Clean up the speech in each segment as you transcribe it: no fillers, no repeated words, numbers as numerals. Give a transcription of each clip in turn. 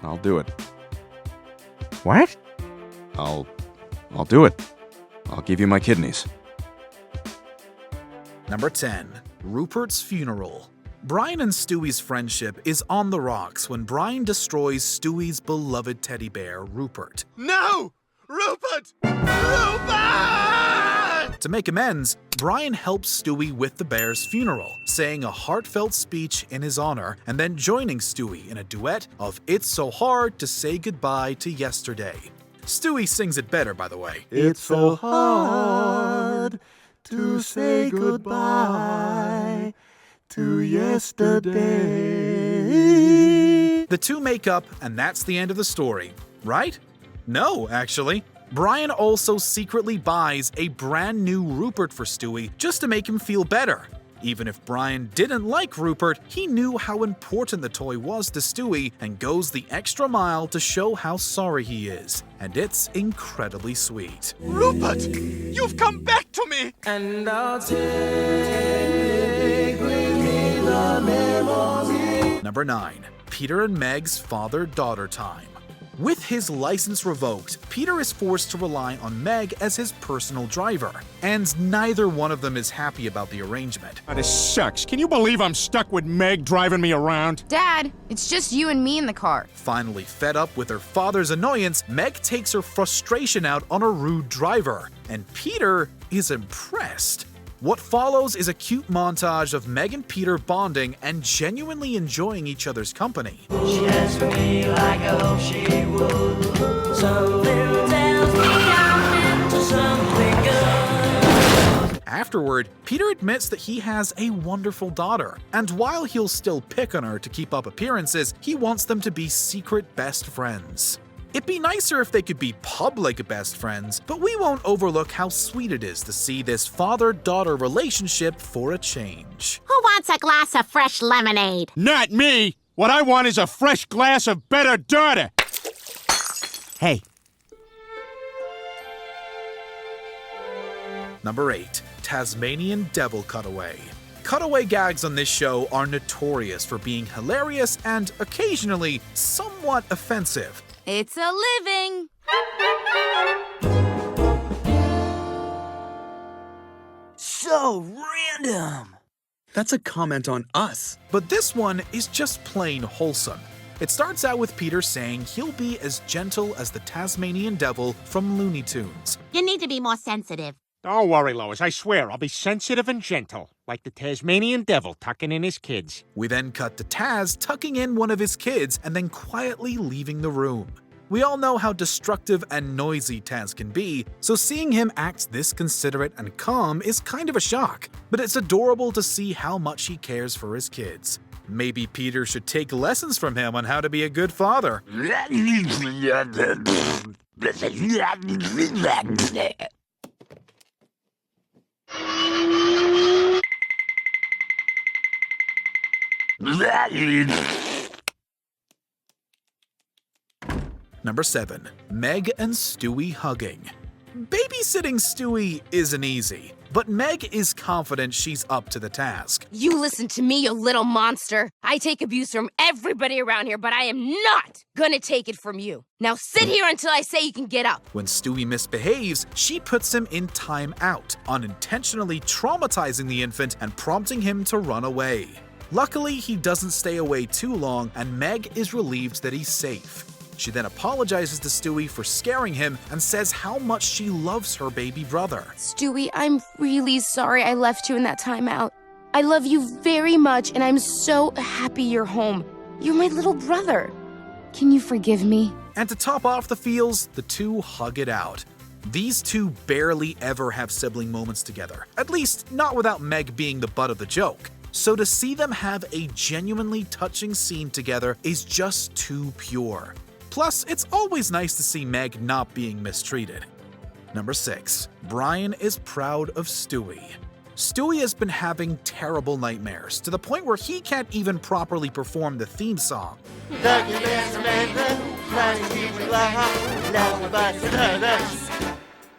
I'll do it. What? I'll do it. I'll give you my kidneys. Number 10. Rupert's funeral. Brian and Stewie's friendship is on the rocks when Brian destroys Stewie's beloved teddy bear, Rupert. No! Rupert! Rupert! To make amends, Brian helps Stewie with the bear's funeral, saying a heartfelt speech in his honor and then joining Stewie in a duet of It's So Hard to Say Goodbye to Yesterday. Stewie sings it better, by the way. It's so hard to say goodbye to yesterday. The two make up, and that's the end of the story, right? No, actually. Brian also secretly buys a brand new Rupert for Stewie just to make him feel better. Even if Brian didn't like Rupert, he knew how important the toy was to Stewie and goes the extra mile to show how sorry he is. And it's incredibly sweet. Rupert! You've come back to me! And I'll take with me the memory. Number 9. Peter and Meg's father-daughter time. With his license revoked, Peter is forced to rely on Meg as his personal driver, and neither one of them is happy about the arrangement. Oh, this sucks. Can you believe I'm stuck with Meg driving me around? Dad, it's just you and me in the car. Finally fed up with her father's annoyance, Meg takes her frustration out on a rude driver, and Peter is impressed. What follows is a cute montage of Meg and Peter bonding and genuinely enjoying each other's company. She asked me like I hope she would. Something tells me I'm into something good. Afterward, Peter admits that he has a wonderful daughter, and while he'll still pick on her to keep up appearances, he wants them to be secret best friends. It'd be nicer if they could be public best friends, but we won't overlook how sweet it is to see this father-daughter relationship for a change. Who wants a glass of fresh lemonade? Not me! What I want is a fresh glass of better daughter! Hey. Number 8. Tasmanian Devil Cutaway. Cutaway gags on this show are notorious for being hilarious and occasionally somewhat offensive. It's a living. So random. That's a comment on us. But this one is just plain wholesome. It starts out with Peter saying he'll be as gentle as the Tasmanian Devil from Looney Tunes. You need to be more sensitive. Don't worry, Lois. I swear I'll be sensitive and gentle, like the Tasmanian Devil tucking in his kids. We then cut to Taz tucking in one of his kids and then quietly leaving the room. We all know how destructive and noisy Taz can be, so seeing him act this considerate and calm is kind of a shock. But it's adorable to see how much he cares for his kids. Maybe Peter should take lessons from him on how to be a good father. Number 7. Meg and Stewie hugging. Babysitting Stewie isn't easy, but Meg is confident she's up to the task. You listen to me, you little monster. I take abuse from everybody around here, but I am not gonna take it from you. Now sit here until I say you can get up. When Stewie misbehaves, she puts him in timeout, unintentionally traumatizing the infant and prompting him to run away. Luckily, he doesn't stay away too long, and Meg is relieved that he's safe. She then apologizes to Stewie for scaring him and says how much she loves her baby brother. Stewie, I'm really sorry I left you in that timeout. I love you very much, and I'm so happy you're home. You're my little brother. Can you forgive me? And to top off the feels, the two hug it out. These two barely ever have sibling moments together, at least not without Meg being the butt of the joke. So to see them have a genuinely touching scene together is just too pure. Plus, it's always nice to see Meg not being mistreated. Number 6. Brian is proud of Stewie. Stewie has been having terrible nightmares, to the point where he can't even properly perform the theme song.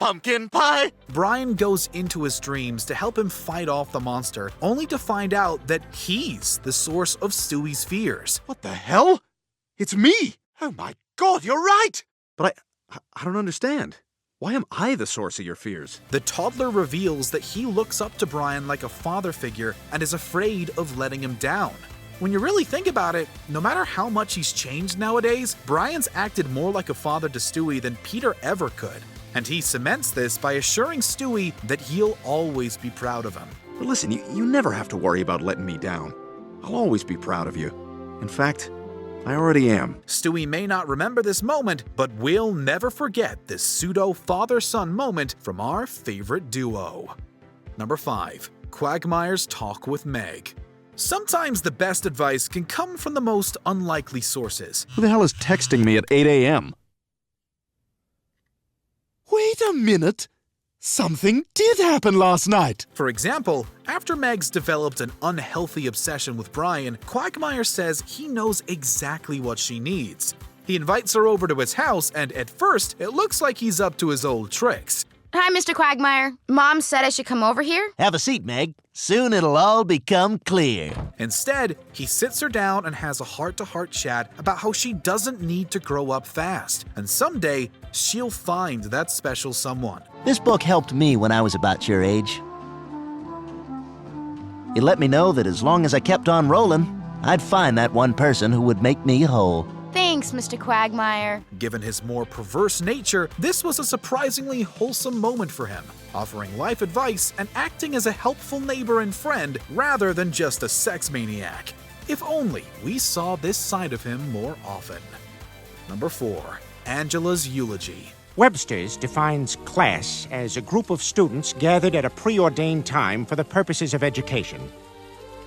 Pumpkin pie! Brian goes into his dreams to help him fight off the monster, only to find out that he's the source of Stewie's fears. What the hell? It's me! Oh my God, you're right! But I don't understand. Why am I the source of your fears? The toddler reveals that he looks up to Brian like a father figure and is afraid of letting him down. When you really think about it, no matter how much he's changed nowadays, Brian's acted more like a father to Stewie than Peter ever could. And he cements this by assuring Stewie that he'll always be proud of him. But listen, you never have to worry about letting me down. I'll always be proud of you. In fact, I already am. Stewie may not remember this moment, but we'll never forget this pseudo-father-son moment from our favorite duo. Number 5. Quagmire's talk with Meg. Sometimes the best advice can come from the most unlikely sources. Who the hell is texting me at 8 a.m.? Wait a minute. Something did happen last night. For example, after Meg's developed an unhealthy obsession with Brian, Quagmire says he knows exactly what she needs. He invites her over to his house, and at first, it looks like he's up to his old tricks. Hi, Mr. Quagmire. Mom said I should come over here. Have a seat, Meg. Soon it'll all become clear. Instead, he sits her down and has a heart-to-heart chat about how she doesn't need to grow up fast, and someday, she'll find that special someone. This book helped me when I was about your age. It let me know that as long as I kept on rolling, I'd find that one person who would make me whole. Thanks, Mr. Quagmire. Given his more perverse nature, this was a surprisingly wholesome moment for him, offering life advice and acting as a helpful neighbor and friend rather than just a sex maniac. If only we saw this side of him more often. Number 4. Angela's eulogy. Webster's defines class as a group of students gathered at a preordained time for the purposes of education.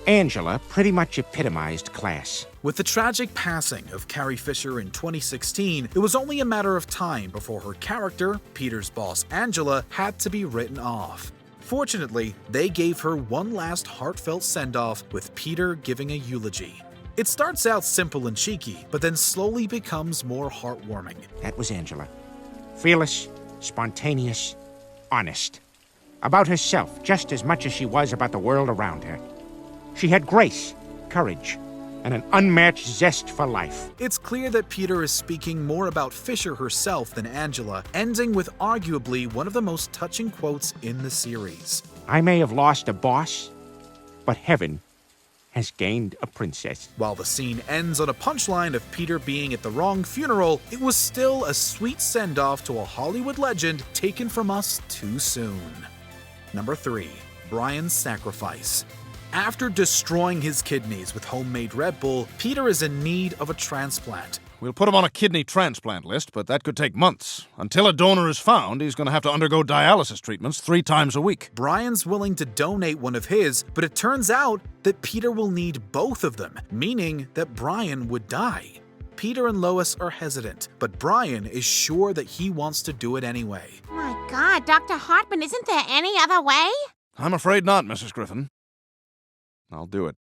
Angela pretty much epitomized class. With the tragic passing of Carrie Fisher in 2016, it was only a matter of time before her character, Peter's boss Angela, had to be written off. Fortunately, they gave her one last heartfelt send-off with Peter giving a eulogy. It starts out simple and cheeky, but then slowly becomes more heartwarming. That was Angela. Fearless, spontaneous, honest. About herself just as much as she was about the world around her. She had grace, courage, and an unmatched zest for life. It's clear that Peter is speaking more about Fisher herself than Angela, ending with arguably one of the most touching quotes in the series. I may have lost a boss, but heaven has gained a princess. While the scene ends on a punchline of Peter being at the wrong funeral, it was still a sweet send-off to a Hollywood legend taken from us too soon. Number 3. Brian's sacrifice. After destroying his kidneys with homemade Red Bull, Peter is in need of a transplant. We'll put him on a kidney transplant list, but that could take months. Until a donor is found, he's going to have to undergo dialysis treatments 3 times a week. Brian's willing to donate one of his, but it turns out that Peter will need both of them, meaning that Brian would die. Peter and Lois are hesitant, but Brian is sure that he wants to do it anyway. My God, Dr. Hartman, isn't there any other way? I'm afraid not, Mrs. Griffin. I'll do it.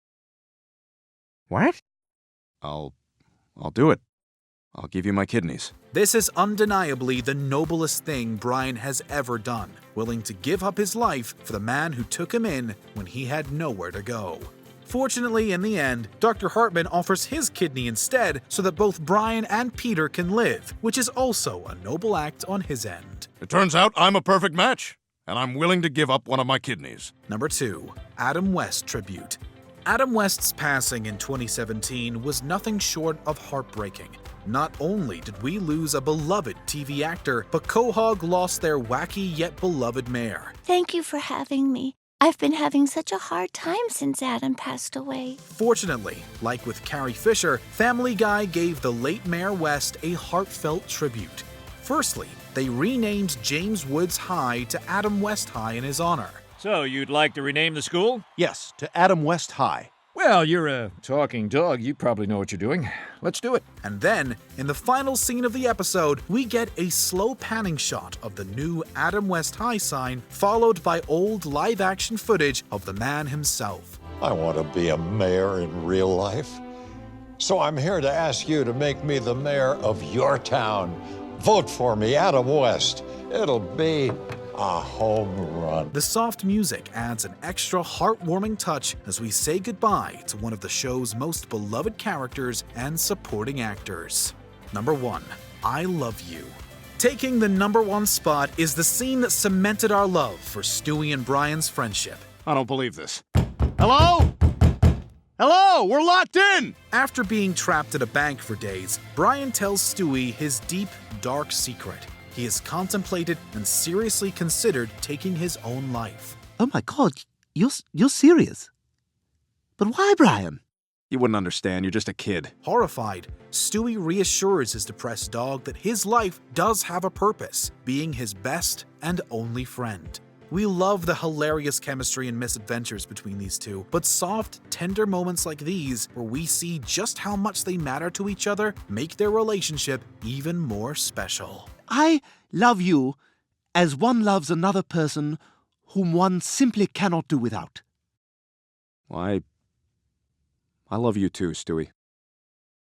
What? I'll do it. I'll give you my kidneys. This is undeniably the noblest thing Brian has ever done, willing to give up his life for the man who took him in when he had nowhere to go. Fortunately, in the end, Dr. Hartman offers his kidney instead so that both Brian and Peter can live, which is also a noble act on his end. It turns out I'm a perfect match, and I'm willing to give up one of my kidneys. Number 2. Adam West Tribute. Adam West's passing in 2017 was nothing short of heartbreaking. Not only did we lose a beloved TV actor, but Quahog lost their wacky yet beloved mayor. Thank you for having me. I've been having such a hard time since Adam passed away. Fortunately, like with Carrie Fisher, Family Guy gave the late Mayor West a heartfelt tribute. Firstly, they renamed James Woods High to Adam West High in his honor. So, you'd like to rename the school? Yes, to Adam West High. Well, you're a talking dog. You probably know what you're doing. Let's do it. And then, in the final scene of the episode, we get a slow panning shot of the new Adam West High sign, followed by old live-action footage of the man himself. I want to be a mayor in real life. So I'm here to ask you to make me the mayor of your town. Vote for me, Adam West. It'll be a home run. The soft music adds an extra heartwarming touch as we say goodbye to one of the show's most beloved characters and supporting actors. Number 1. I Love You. Taking the number 1 spot is the scene that cemented our love for Stewie and Brian's friendship. I don't believe this. Hello? Hello, we're locked in! After being trapped at a bank for days, Brian tells Stewie his deep, dark secret. He has contemplated and seriously considered taking his own life. Oh my God, you're serious? But why, Brian? You wouldn't understand, you're just a kid. Horrified, Stewie reassures his depressed dog that his life does have a purpose, being his best and only friend. We love the hilarious chemistry and misadventures between these two, but soft, tender moments like these, where we see just how much they matter to each other, make their relationship even more special. I love you as one loves another person whom one simply cannot do without. Well, I love you too, Stewie.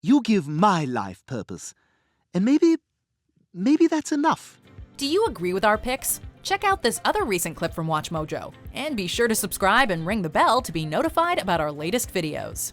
You give my life purpose, and maybe that's enough. Do you agree with our picks? Check out this other recent clip from WatchMojo, and be sure to subscribe and ring the bell to be notified about our latest videos.